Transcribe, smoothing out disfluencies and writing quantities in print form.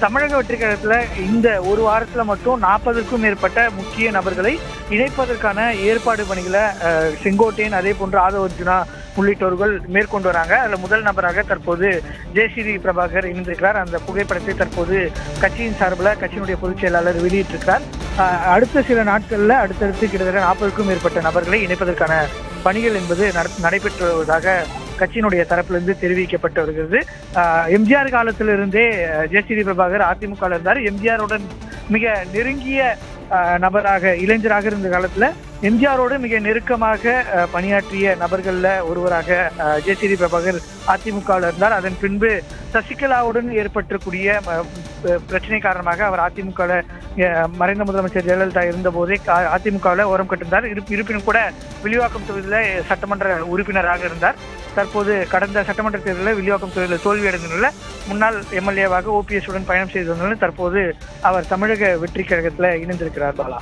தமிழக வெற்றி கழகத்துல இந்த ஒரு வாரத்துல மட்டும் 40க்கும் மேற்பட்ட முக்கிய நபர்களை இணைப்பதற்கான ஏற்பாடு பணிகளை செங்கோட்டையன் அதே போன்று ஆதவ அர்ஜுனா உள்ளிட்டவர்கள் மேற்கொண்டு வராங்க. அதுல முதல் நபராக தற்போது ஜெயஸ்ரீ பிரபாகர் இணைந்திருக்கிறார். அந்த புகைப்படத்தை தற்போது கட்சியின் சார்பில் கட்சியினுடைய பொதுச் செயலாளர் வெளியிட்டிருக்கிறார். அடுத்த சில நாட்கள்ல அடுத்தடுத்து கிட்டத்தட்ட 40க்கும் மேற்பட்ட நபர்களை இணைப்பதற்கான பணிகள் என்பது நடைபெற்று வருவதாக கட்சியினுடைய தரப்பிலிருந்து தெரிவிக்கப்பட்டு வருகிறது. எம்ஜிஆர் காலத்திலிருந்தே ஜெயஸ்ரீ பிரபாகர் அதிமுக இருந்தார். எம்ஜிஆருடன் மிக நெருங்கிய நபராக இளைஞராக இருந்த காலத்துல எம்ஜிஆரோடு மிக நெருக்கமாக பணியாற்றிய நபர்கள்ல ஒருவராக ஜெயஸ்ரீ பிரபாகர் அதிமுகவில் இருந்தார். அதன் பின்பு சசிகலாவுடன் ஏற்பட்டிருக்கூடிய பிரச்சனை காரணமாக அவர் அதிமுகவில் மறைந்த முதலமைச்சர் ஜெயலலிதா இருந்த போதே அதிமுகவில் ஓரம் கட்டிருந்தார். இருப்பினும் கூட வில்லிவாக்கம் தொகுதியில் சட்டமன்ற உறுப்பினராக இருந்தார். தற்போது கடந்த சட்டமன்ற தேர்தலில் வில்லிவாக்கம் தொகுதியில் தோல்வியடைந்துள்ள முன்னாள் எம்எல்ஏவாக OPS உடன் பயணம் செய்து வந்தாலும் தற்போது அவர் தமிழக வெற்றி கழகத்தில் இணைந்திருக்கிறார். பாலா.